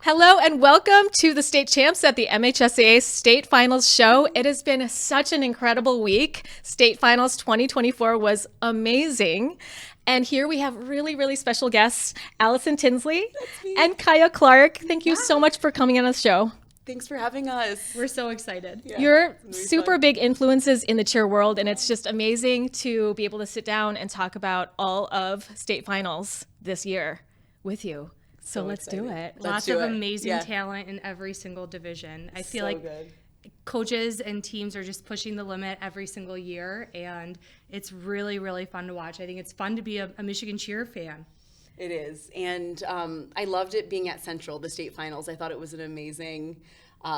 Hello and welcome to the State Champs at the MHSAA State Finals show. It has been such an incredible week. State Finals 2024 was amazing. And here we have really, really special guests, Allison Tinsley and Kaya Clark. Thank you so much for coming on the show. Thanks for having us. We're so excited. Yeah, You're super big influences in the cheer world, and it's just amazing to be able to sit down and talk about all of state finals this year with you. So let's do it. Lots of amazing talent in every single division. I feel like coaches and teams are just pushing the limit every single year, and it's really, really fun to watch. I think it's fun to be a Michigan cheer fan. It is, and I loved it being at Central, the state finals. I thought it was an amazing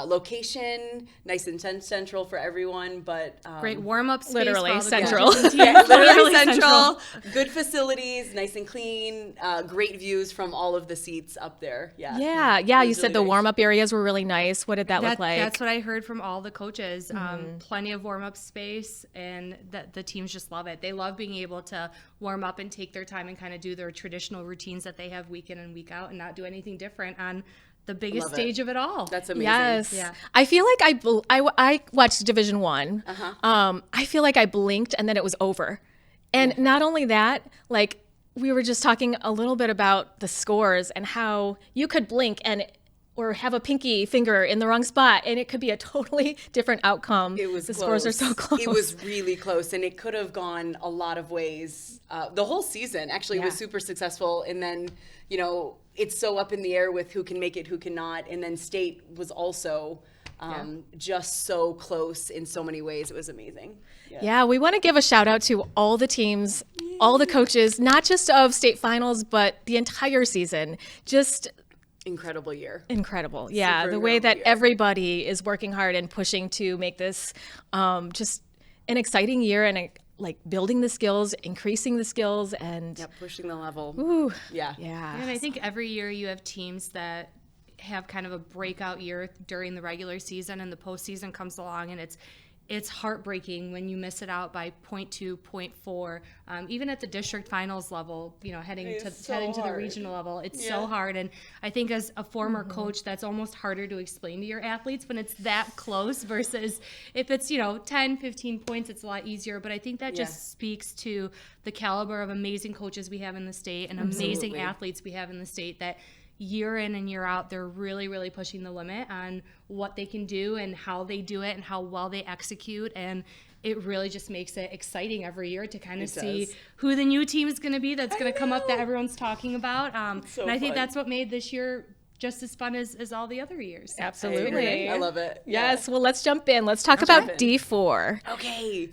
location, nice and central for everyone, but great warm-up space. Literally for central. Yeah, literally central. Good facilities, nice and clean, great views from all of the seats up there. Yeah. You said the warm-up areas were really nice. What did that look like? That's what I heard from all the coaches. Plenty of warm-up space, and the teams just love it. They love being able to warm up and take their time and kind of do their traditional routines that they have week in and week out, and not do anything different on the biggest stage of it all. That's amazing. Yes. Yeah. I feel like I watched Division One. I feel like I blinked and then it was over. And not only that, like we were just talking a little bit about the scores and how you could blink or have a pinky finger in the wrong spot and it could be a totally different outcome. It was the close. Scores are so close. It was really close, and it could have gone a lot of ways. The whole season actually was super successful, and then it's so up in the air with who can make it, who cannot, and then state was also just so close in so many ways. It was amazing. Yeah, we want to give a shout out to all the teams, all the coaches, not just of state finals, but the entire season. Just incredible year. Incredible. Yeah, the way that everybody is working hard and pushing to make this just an exciting year and like building the skills, increasing the skills, and pushing the level. Ooh, yeah. And I think every year you have teams that have kind of a breakout year during the regular season, and the postseason comes along, and it's heartbreaking when you miss it out by 0.2, 0.4. Even at the district finals level, heading to the regional level, it's so hard. And I think as a former coach, that's almost harder to explain to your athletes when it's that close versus if it's, 10, 15 points, it's a lot easier. But I think that just speaks to the caliber of amazing coaches we have in the state and amazing athletes we have in the state that year in and year out, they're really, really pushing the limit on what they can do and how they do it and how well they execute. And it really just makes it exciting every year to kind of see who the new team is going to be that's going to come up that everyone's talking about. And I think that's what made this year just as fun as all the other years. Absolutely. I love it. Yes. Well, let's jump in. Let's talk about D4. Okay.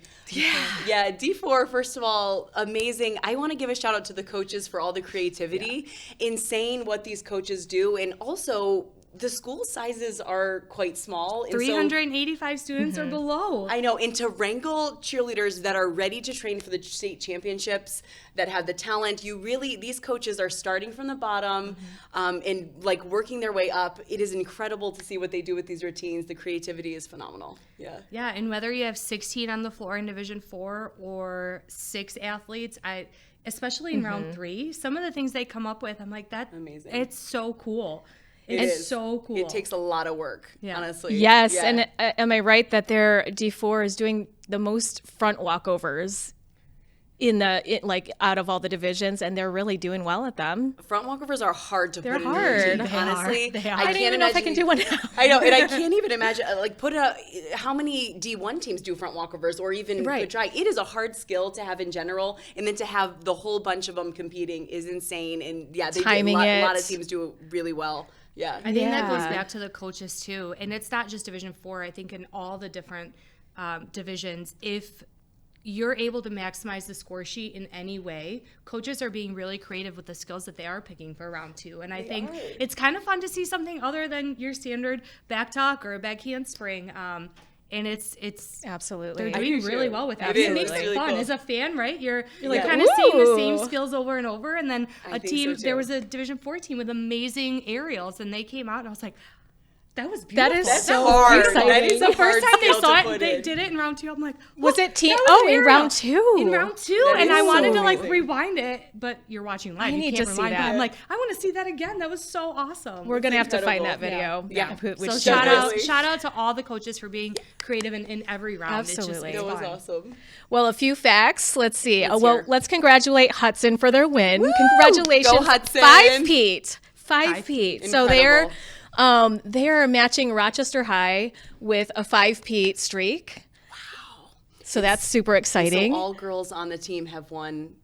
Yeah, D4, first of all, amazing. I want to give a shout out to the coaches for all the creativity, insane what these coaches do, and also the school sizes are quite small. 385 students or below. I know, and to wrangle cheerleaders that are ready to train for the state championships, that have the talent, these coaches are starting from the bottom and like working their way up. It is incredible to see what they do with these routines. The creativity is phenomenal. Yeah, and whether you have 16 on the floor in Division 4 or 6 athletes, especially in round 3, some of the things they come up with, I'm like, that's amazing. It's so cool. It's so cool. It takes a lot of work, honestly. Yes, and am I right that their D4 is doing the most front walkovers out of all the divisions, and they're really doing well at them. Front walkovers are hard to put in hard. routine, honestly. They are. I don't even know if I can do one now. I know, and I can't even imagine, how many D1 teams do front walkovers or even could try. It is a hard skill to have in general, and then to have the whole bunch of them competing is insane. And a lot of teams do it really well. Yeah. I think that goes back to the coaches too. And it's not just Division 4. I think in all the different divisions, if you're able to maximize the score sheet in any way, coaches are being really creative with the skills that they are picking for round 2. And I think it's kind of fun to see something other than your standard back tuck or a back handspring. And it's absolutely they're doing really well with that. It makes is. it Really fun cool. as a fan, right? You're like kind of seeing the same skills over and over. And then a team, there was a Division 4 team with amazing aerials, and they came out, and I was like, That was beautiful. That is so hard. exciting. That is The first time they saw put it, they in. did it in round 2. I'm like, Was it team? that was Oh, in Ariel. round 2. In round 2, That and is I wanted so to like amazing. rewind it, but you're watching live. I You need can't to see rewind it. that. I'm like, I want to see that again. That was so awesome. We're gonna have to find incredible. that video. Yeah. Which So Definitely. shout out to all the coaches for being creative in every round. Absolutely. It's That just, was it's fun. awesome. Well, a few facts. Let's see. Let's Well, hear. let's congratulate Hudson for their win. Congratulations, Go Hudson. 5-peat. 5-peat. Incredible. So they're matching Rochester High with a 5-peat streak. Wow. So that's super exciting. So all girls on the team have won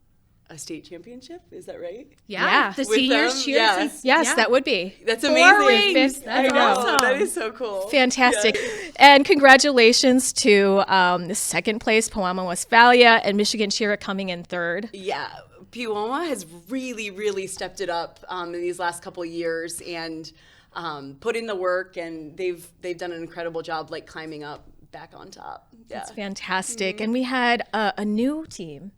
a state championship. Is that right? Yeah, the With seniors them? cheered Yeah. since Yes, yeah. that would be. That's 4 amazing. rings. I That's know. awesome. That is so cool. Fantastic. Yeah. And congratulations to the second place, Pewamo Westphalia, and Michigan Cheer coming in third. Yeah, Peoma has really, really stepped it up in these last couple of years and put in the work, and they've done an incredible job, like climbing up back on top. Yeah, It's fantastic. And we had a new team.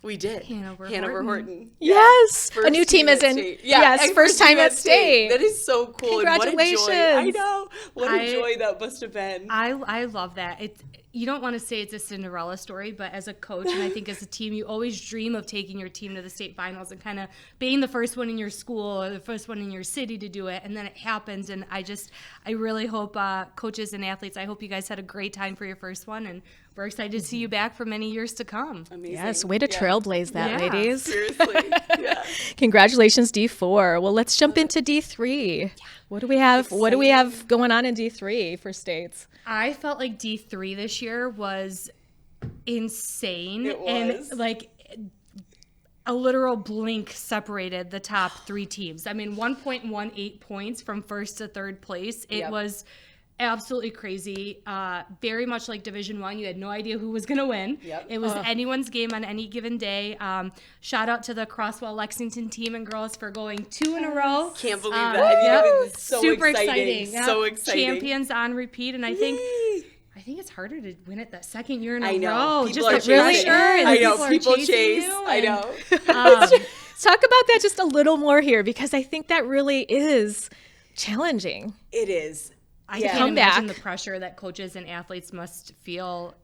we did. Hanover Horton. Yes. A First new team is at in. state. Yes, and first time at state. That is so cool. And what a joy. I Congratulations. know. What a joy that must have been. I love that. You don't want to say it's a Cinderella story, but as a coach and I think as a team, you always dream of taking your team to the state finals and kind of being the first one in your school or the first one in your city to do it. And then it happens. And I really hope coaches and athletes, I hope you guys had a great time for your first one. And we're excited to see you back for many years to come. Amazing. Yes, way to trailblaze that, Yeah. ladies. Seriously. Yeah. Congratulations, D4. Well, let's jump into D3. What do we have? What do we have going on in D3 for states? I felt like D3 this year was insane. It was. And like a literal blink separated the top 3 teams. I mean, 1.18 points from first to third place. It Yep. was absolutely crazy. Very much like Division 1. You had no idea who was going to win. Yep. It was anyone's game on any given day. Shout out to the Croswell-Lexington team and girls for going 2 in a row. Can't believe that. I mean, Yep. it was so Super exciting. Yeah. So exciting. Champions on repeat. And I think it's harder to win it that second year in a I know. row. People Just are the chasing. pressure and I know. people People are chasing chase. you. I and, know. Let's talk about that just a little more here because I think that really is challenging. It is. I Yeah. can't Come imagine back. the pressure that coaches and athletes must feel.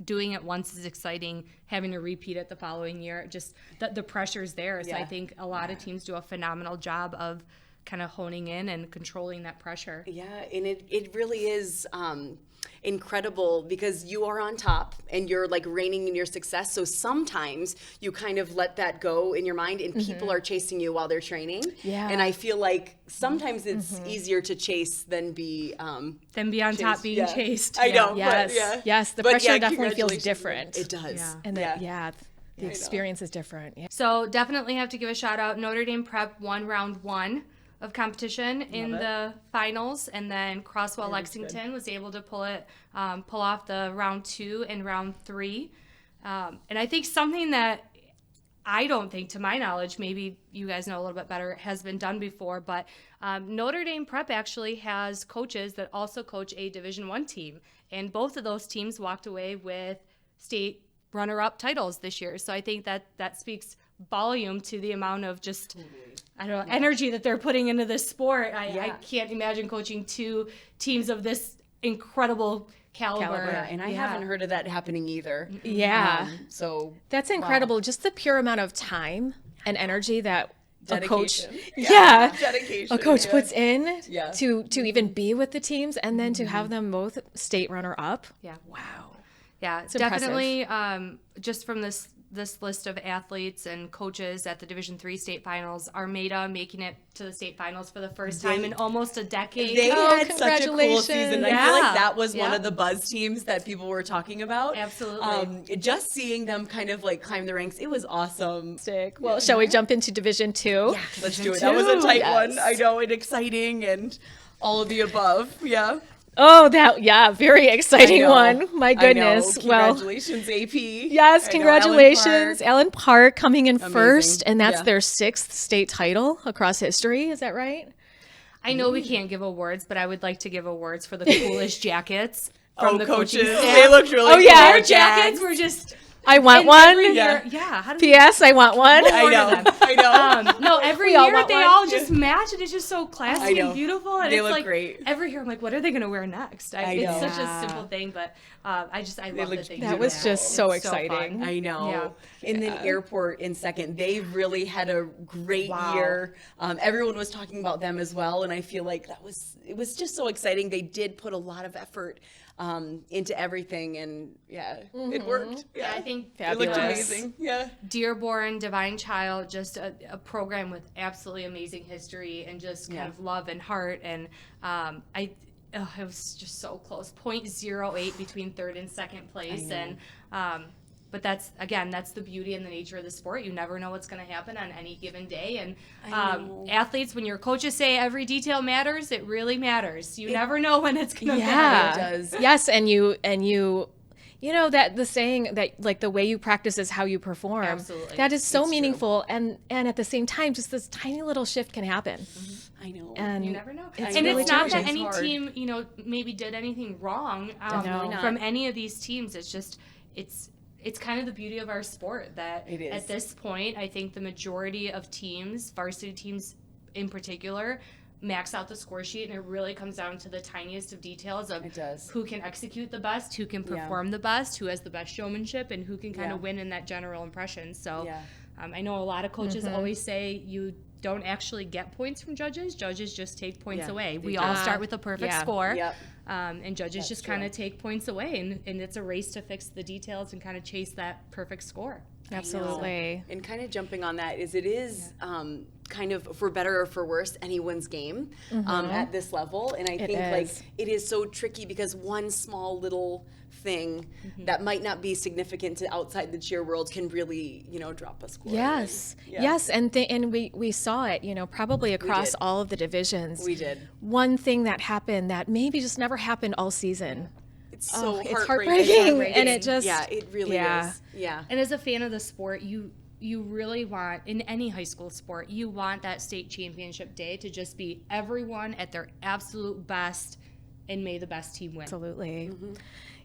Doing it once is exciting. Having to repeat it the following year, just the pressure's there. So I Yeah. think a lot of teams do a phenomenal job of kind of honing in and controlling that pressure. Yeah, and it really is incredible because you are on top and you're like reigning in your success. So sometimes you kind of let that go in your mind and people are chasing you while they're training. Yeah. And I feel like sometimes it's easier to chase than be Then be on top chased. being Yeah. chased. I Yeah. know. Yes. But yeah. Yes, the But pressure yeah, definitely feels congratulations. different. It does. Yeah. And yeah. the experience is different. Yeah. So definitely have to give a shout out. Notre Dame Prep won round 1 of competition in the finals, and then Croswell-Lexington was able to pull off the round 2 and round 3. And I think something that I don't think, to my knowledge, maybe you guys know a little bit better, has been done before, but Notre Dame Prep actually has coaches that also coach a Division I team, and both of those teams walked away with state runner-up titles this year. So I think that speaks volume to the amount of just energy that they're putting into this sport. I can't imagine coaching 2 teams of this incredible caliber. Yeah, and I haven't heard of that happening either. Yeah. So That's incredible. Just the pure amount of time and energy that a coach, Dedication. Dedication. a coach yeah. puts in Yeah. to even be with the teams and then to have them both state runner up. Yeah. Wow. Yeah, impressive. definitely. Just from this list of athletes and coaches at the Division III state finals, Armada making it to the state finals for the first time in almost a decade. They Oh, had such a cool season. I feel Yeah. like that was one Yeah. of the buzz teams that people were talking about. Absolutely. Just seeing them kind of like climb the ranks, it was awesome. Well, shall we jump into Division 2? Yeah, let's do it. That was a tight Yes. one. I know, and exciting and all of the above. Yeah. Oh, very exciting I know. one. My I know. goodness. Well, Congratulations, AP. yes, I know, congratulations. Alan Alan Park coming in first, and that's Yeah. their 6th state title across history. Is that right? I know we can't give awards, but I would like to give awards for the coolest jackets from Oh, the coaches. coaching staff. They looked really Oh, yeah. cool. Their jackets were just I want one. Yeah. How do P.S. I want one. I know. No, every We all year want they one. all just match, and it's just so classy I know. and beautiful. And They it's look like great. every year I'm like, what are they going to wear next? I It's know. such a simple thing, but I love look that they do That was just It's so fun. exciting. I know. Yeah. And then Airport in second, they really had a great year. Everyone was talking about them as well, and I feel like it was just so exciting. They did put a lot of effort into everything, and it worked. Yeah, I think it looked Fabulous. amazing. Yeah. Dearborn, Divine Child, just a program with absolutely amazing history and just kind of love and heart. And it was just so close, 0.08 between third and second place. And but that's the beauty and the nature of the sport. You never know what's going to happen on any given day. And athletes, when your coaches say every detail matters, it really matters. You never know when it's going to matter. It does. Yes, and you know that the saying that like the way you practice is how you perform. Absolutely. That is so It's true. meaningful, and at the same time, just this tiny little shift can happen. I know. And You never know. It's And really it's not that challenging. any team, maybe did anything wrong Definitely not. from any of these teams. It's just, it's kind of the beauty of our sport that It is. at this point, I think the majority of teams, varsity teams in particular, max out the score sheet, and it really comes down to the tiniest of details of It does. who can execute the best, who can perform the best, who has the best showmanship, and who can kind of win in that general impression. So I know a lot of coaches always say you don't actually get points from judges. Judges just take points away. We all start with a perfect score. Yep. And judges just kind of take points away, and it's a race to fix the details and kind of chase that perfect score. Absolutely. And kind of jumping on that is kind of, for better or for worse, anyone's game at this level. And I think like it is so tricky because one small little thing that might not be significant to outside the cheer world can really, drop a score. Yes, and we saw it, probably across did. all of the divisions. We did. One thing that happened that maybe just never happened all season. It's so it's heartbreaking. heartbreaking, and it just it really is. Yeah. And as a fan of the sport, you really want, in any high school sport, you want that state championship day to just be everyone at their absolute best, and may the best team win. Absolutely.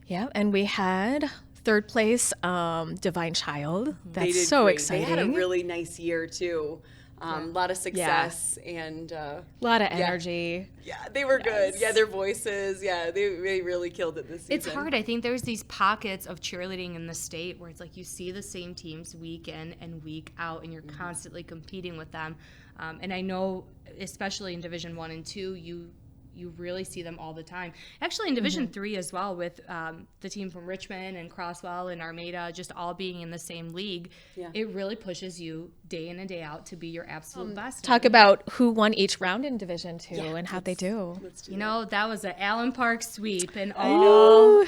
Yeah, and we had third place, Divine Child. They That's did so great. exciting. They had a really nice year too. A lot of success and a lot of energy. yeah, they were good. Yeah, their voices. Yeah, they really killed it this season. It's hard. I think there's these pockets of cheerleading in the state where it's like you see the same teams week in and week out, and you're constantly competing with them. And I know, especially in Division 1 and 2, you really see them all the time. Actually, in Division 3 as well, with the team from Richmond and Croswell and Armada just all being in the same league, it really pushes you day in and day out to be your absolute best. Talk about who won each round in Division 2 and how'd they do. That was an Allen Park sweep in all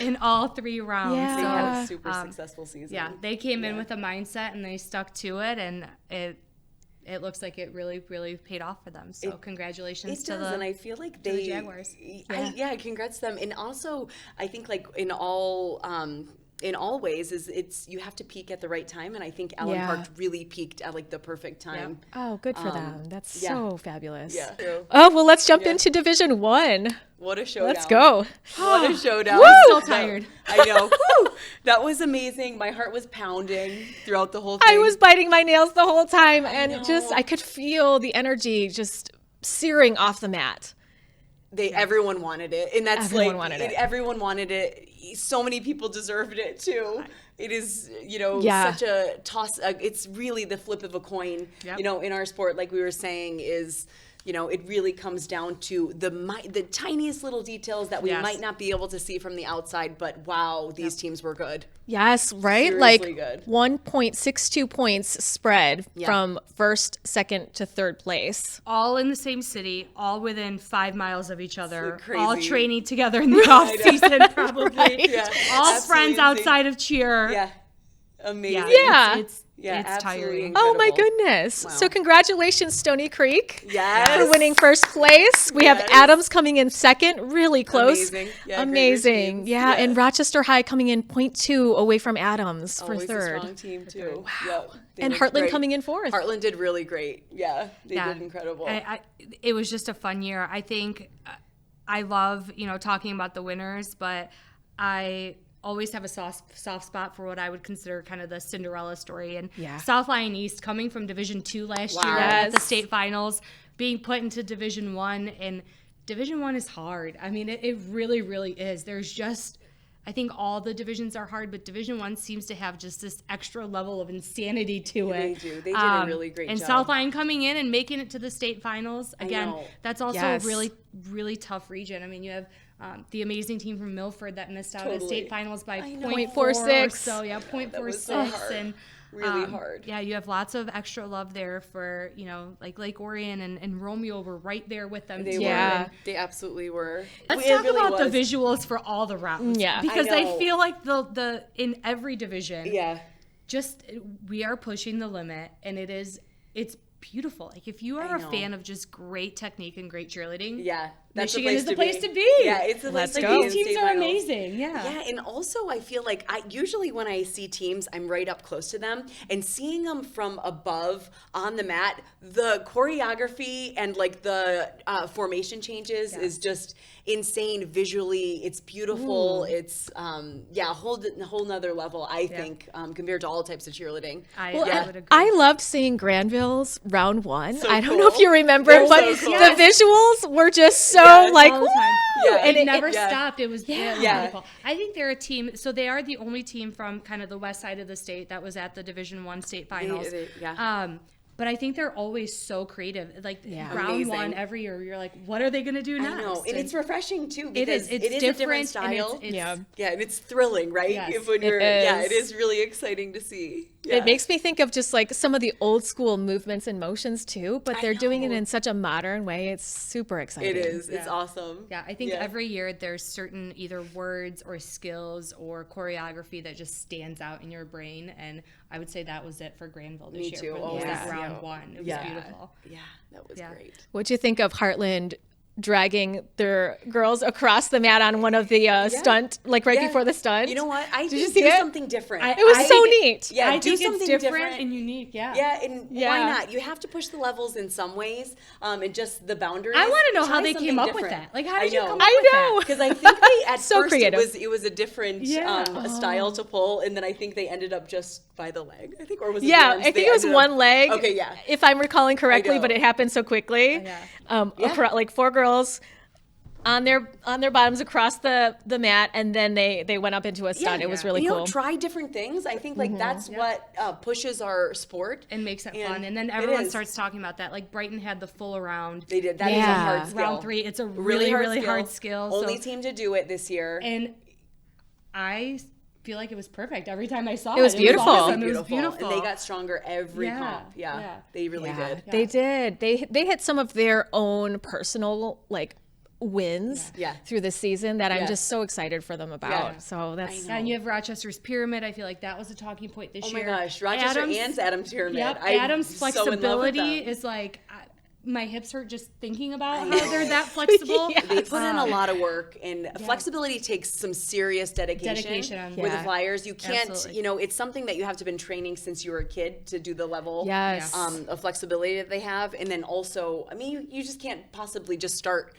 3 rounds. Yeah. They So, had a super successful season. yeah, they came in with a mindset and they stuck to it, and it looks like it really, really paid off for them. So congratulations to and I feel like the Jaguars. Congrats to them. And also, I think like in all ways is you have to peak at the right time, and I think Allen Park really peaked at like the perfect time. Oh, good for them. That's so fabulous. Yeah. Oh, well, let's jump into Division 1. What a showdown. Let's go. What a showdown. Woo! I'm still tired. I know. Woo! That was amazing. My heart was pounding throughout the whole thing. I was biting my nails the whole time, and I could feel the energy just searing off the mat. Everyone wanted it, and that's Everyone wanted it. Everyone wanted it. So many people deserved it too. It is, such a toss. It's really the flip of a coin. Yep. In our sport, like we were saying, is it really comes down to the tiniest little details that we might not be able to see from the outside. But wow, these teams were good. Yes, right? Seriously like good. 1.62 points spread from first, second to third place. All in the same city, all within 5 miles of each other, crazy. all training together in the off season, probably. Yeah, all absolutely friends insane. outside of cheer. Yeah, amazing. Yeah. It's absolutely tiring. Oh my incredible. goodness. Wow. So congratulations, Stoney Creek. Yes. For winning first place. We have Yes. Adams coming in second, really close. Amazing. Yeah, Amazing. great Yeah, routines. and Rochester High coming in 0.2 away from Adams for Always a third. strong team too. Yep. They And did Heartland great. coming in fourth. Heartland did really great. Yeah, they did incredible. It was just a fun year. I think I love, talking about the winners, but I always have a soft spot for what I would consider kind of the Cinderella story. And Yeah. South Lyon East, coming from Division II last year Yes. at the state finals, being put into Division I, and Division I is hard. I mean, it really, really is. There's just, I think all the divisions are hard, but Division I seems to have just this extra level of insanity to it. They do. They did a really great and job. South Lyon coming in and making it to the state finals. Again, know. that's also Yes. a really, really tough region. I mean, you have the amazing team from Milford that missed out at Totally. state finals by know. 0.46. 0.46. So, yeah, That was so 0.46. hard. And Really hard. yeah, you have lots of extra love there for, like Lake Orion and Romeo were right there with them They too. Yeah. were. They absolutely were. Let's It talk really about was. the visuals for all the rounds. Yeah. Because I I know. feel like the in every division, Yeah. just we are pushing the limit, and it's beautiful. Like if you are I a know. fan of just great technique and great cheerleading, Yeah. That's Michigan is the place to be. Yeah, it's the Let's place to go. be. These in teams state are finals. amazing. Yeah. Yeah, and also I feel like usually when I see teams, I'm right up close to them, and seeing them from above on the mat, the choreography and like the formation changes is just insane visually. It's beautiful. It's a whole nother level, I think, compared to all types of cheerleading. I would agree. I loved seeing Granville's round one. So I don't know if cool. you remember, That was but so cool. the visuals were just so Yes, like, all the time. woo! Yeah. And It it never yeah. stopped. It was Yeah. beautiful. I think they're a team. So they are the only team from kind of the west side of the state that was at the Division I state finals. yeah. But I think they're always so creative. Like round Amazing. one every year, you're like, what are they going to do next? I know, and it's refreshing too It because is. It's it is a different different, and style. it's Yeah. Yeah, and it's thrilling, right? Yes, If when it you're, yeah, is. it is really exciting to see. Yeah. It makes me think of just like some of the old school movements and motions too, but they're doing it know. in such a modern way. It's super exciting. It is. It's Yeah. awesome. Yeah, I think every year there's certain either words or skills or choreography that just stands out in your brain, and I would say that was it for Granville this Me year. too, When always. that round Yeah. one, it was Yeah. beautiful. Yeah, that was Yeah. great. What'd you think of Heartland dragging their girls across the mat on one of the stunt, like right Yeah. before the stunt? You know what? I Did you think see do it? something different. It was so think neat. Yeah, I do think it's something different and unique. Yeah. Yeah, and why Yeah. not? You have to push the levels in some ways, and just the boundaries. I want to know how Try they something came up with different. that. Like, how did you know. come up I with know. that? Because I think they at So first creative. it was a different Yeah. style to pull, and then I think they ended up just by the leg. I think, or was it the Yeah, arms? I think They it was ended up- one leg. Okay, yeah. If I'm recalling correctly, know. but it happened so quickly. Yeah. Like four girls on their bottoms across the mat, and then they went up into a stunt. It was really And, cool. try different things. I think like that's what pushes our sport And makes it And fun. And then it everyone is. starts talking about that. Like Brighton had the full around. They did. That is a Yeah. hard skill. Round three. It's a really hard skill. Only So- team to do it this year. And I feel like it was perfect every time I saw it. It was beautiful. awesome. It was beautiful. And they got stronger every Yeah, comp. Yeah, yeah. they really Yeah, did. they did. They hit some of their own personal like wins Yeah. through the season that I'm Yes. just so excited for them about. Yeah. So that's Yeah, and you have Rochester's pyramid. I feel like that was a talking point this Oh my year. gosh, Rochester Adams- and Pyramid. Yep, I'm Adam's so in love with flexibility them. is like my hips hurt just thinking about how know. they're that flexible. Yeah. They put in a lot of work, and flexibility takes some serious dedication. Dedication on- with Yeah. the flyers. You can't, Absolutely. it's something that you have to been training since you were a kid to do the level Yes. of flexibility that they have. And then also, I mean, you just can't possibly just start,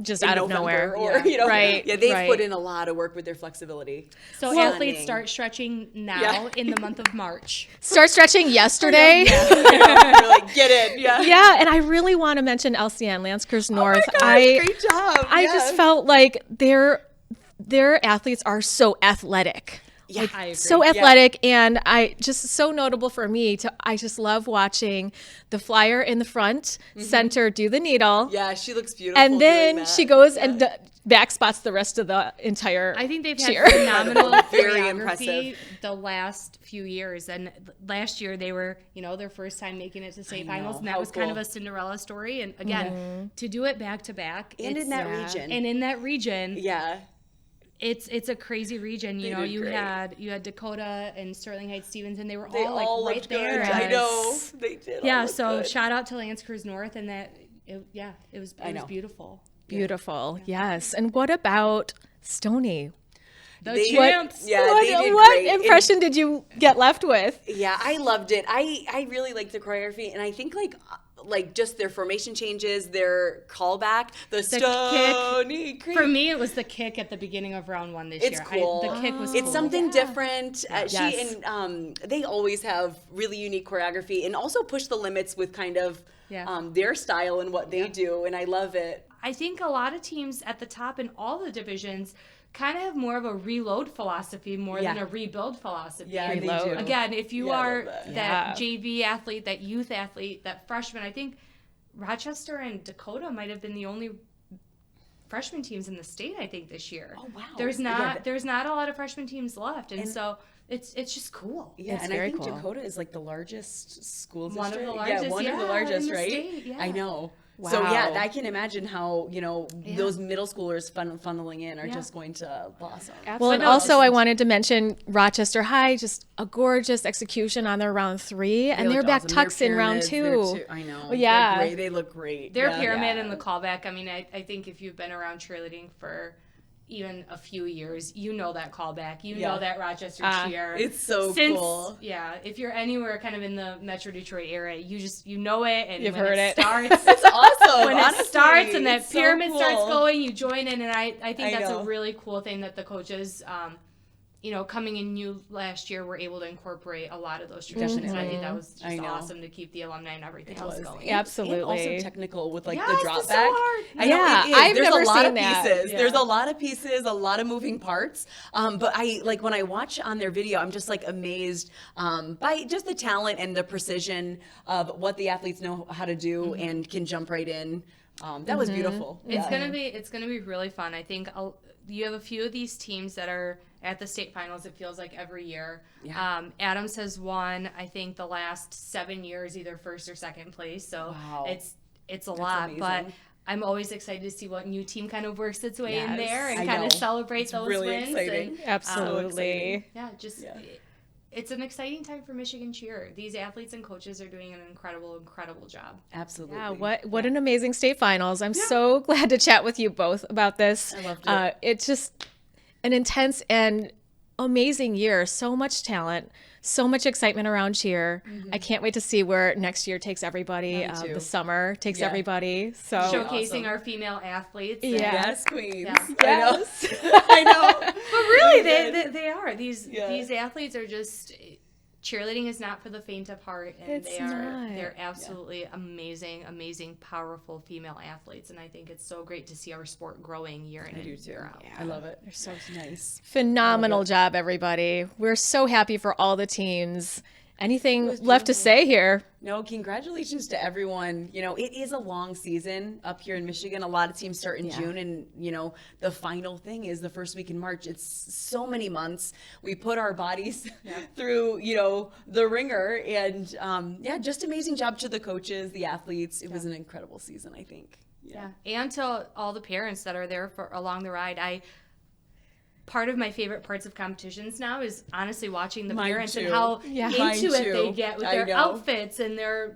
Just in out of November nowhere. or, Yeah. Right, Yeah, they've right. put in a lot of work with their flexibility. So Stunning. athletes start stretching now Yeah. in the month of March. Start stretching yesterday. You're like, get it. Yeah. Yeah, and I really want to mention LCN, Lancers North. Oh my gosh, great job. I just felt like their athletes are so athletic. Yeah, I agree. So athletic, and I just so notable for me I just love watching the flyer in the front center do the needle. Yeah, she looks beautiful. And then doing that. she goes and back spots the rest of the entire I think they've cheer. had phenomenal Very choreography impressive. the last few years. And last year they were, their first time making it to state finals, and that How was kind of cool. a Cinderella story. And again, to do it back to back, And in that region. and in that region, Yeah. it's a crazy region. You know, did you great. had Dakota and Sterling Heights Stevenson. They were They all like all right looked there. good. I And- know. They did. Yeah. all look So good. shout out to Lancers North, and it was know. beautiful. Beautiful, yes. And what about Stoney? The They- champs. Yeah, what they did what great. And- impression did you get left with? Yeah, I loved it. I really liked the choreography, and I think like like just their formation changes, their callback, the Stoney kick. Creek. For me, it was the kick at the beginning of round 1 this year. It's cool. The kick was It's cool. something different. Yes. She and they always have really unique choreography and also push the limits with kind of their style and what they do, and I love it. I think a lot of teams at the top in all the divisions kind of have more of a reload philosophy more than a rebuild philosophy. Yeah, they Reload. do. Again, if you are Yeah. that JV athlete, that youth athlete, that freshman, I think Rochester and Dakota might have been the only freshman teams in the state, I think, this year. Oh, wow. There's not a lot of freshman teams left, and so it's just cool. Yeah, It's and very I think cool. Dakota is like the largest school district. One of the largest, Yeah, one of the yeah, largest, in the right? state, yeah. I know. Wow. So yeah, I can imagine how, those middle schoolers funneling in are just going to blossom. Well, and also I wanted to mention Rochester High, just a gorgeous execution on their round 3, and they're look back awesome. tucks Their in round pyramids, 2. I know. Well, yeah. They're great. They look great. Their Yeah. pyramid and the callback, I mean, I think if you've been around cheerleading for even a few years, you know that callback. You know that Rochester cheer. It's so cool. Yeah, if you're anywhere kind of in the Metro Detroit area, you know it, and You've when heard it. starts, It's awesome. when honestly. it starts and that It's so pyramid cool. starts going, you join in, and I think I that's know. a really cool thing that the coaches, coming in new last year, were able to incorporate a lot of those traditions, and I think that was just I know. awesome to keep the alumni and everything else going. Absolutely. And also technical with like Yes, the drop it's so back. hard. I know Yeah, it is. I've There's never a lot seen of that. pieces. Yeah. There's a lot of pieces, a lot of moving parts. But I like when I watch on their video, I'm just like amazed by just the talent and the precision of what the athletes know how to do and can jump right in. That was beautiful. It's gonna be really fun. I think you have a few of these teams that are at the state finals. It feels like every year. Yeah. Adams has won, I think, the last 7 years, either first or second place. So Wow. it's a lot, amazing. but I'm always excited to see what new team kind of works its way in Yes. there and I kind know. of celebrate those really wins. exciting. And, Absolutely. it's an exciting time for Michigan cheer. These athletes and coaches are doing an incredible job. Absolutely. Yeah, what an amazing state finals. I'm so glad to chat with you both about this. I loved it. It's just an intense and amazing year. So much talent, so much excitement around cheer. I can't wait to see where next year takes everybody. Me too. The summer takes Yeah. everybody. So Showcasing awesome. our female athletes. Yeah. Yes, queens. Yeah. Yes. I know. I know. But really, they are. These Yeah. athletes are just, cheerleading is not for the faint of heart, and It's not. they're absolutely amazing, powerful female athletes, and I think it's so great to see our sport growing year in and year out. I love it. They're so nice. Phenomenal job, everybody. We're so happy for all the teams. Anything left to say here? No, congratulations to everyone. It is a long season up here in Michigan. A lot of teams start in June, and the final thing is the first week in March. It's so many months. We put our bodies through, the ringer, and just amazing job to the coaches, the athletes. It was an incredible season, I think. Yeah, and to all the parents that are there for along the ride. Part of my favorite parts of competitions now is honestly watching the Mine parents too. and how Yeah. into Mine it too. they get with I their know. outfits and their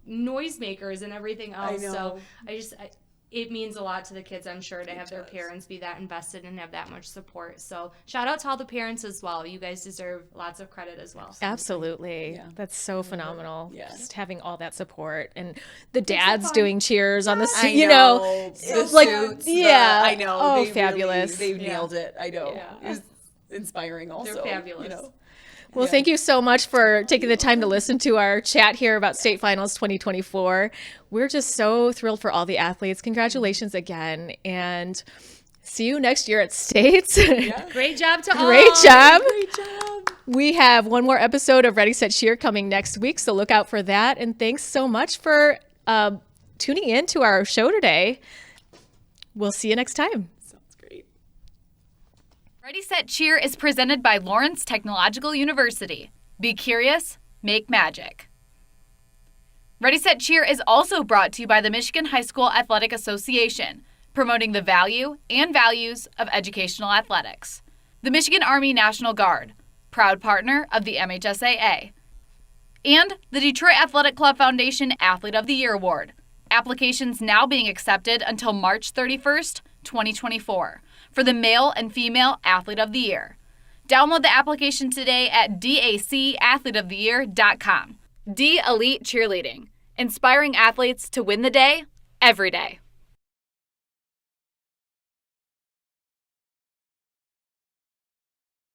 noisemakers and everything else. know. So it means a lot to the kids, I'm sure, to have their parents be that invested and have that much support. So shout out to all the parents as well. You guys deserve lots of credit as well. Absolutely. Yeah. That's so phenomenal. Yeah. Just having all that support and the dads doing cheers on the I you know, the like, suits, yeah. I know. Oh, they fabulous. Really, they nailed it. I know. Yeah. It was inspiring also. They're fabulous. Well, thank you so much for taking the time to listen to our chat here about State Finals 2024. We're just so thrilled for all the athletes. Congratulations again. And see you next year at States. Great job to all. Great job. Great job. We have one more episode of Ready, Set, Cheer coming next week, so look out for that. And thanks so much for tuning in to our show today. We'll see you next time. Sounds great. Ready, Set, Cheer is presented by Lawrence Technological University. Be curious, make magic. Ready, Set, Cheer is also brought to you by the Michigan High School Athletic Association, promoting the value and values of educational athletics. The Michigan Army National Guard, proud partner of the MHSAA. And the Detroit Athletic Club Foundation Athlete of the Year Award. Applications now being accepted until March 31st, 2024. For the male and female Athlete of the Year. Download the application today at dacathleteoftheyear.com. D Elite Cheerleading. inspiring athletes to win the day every day.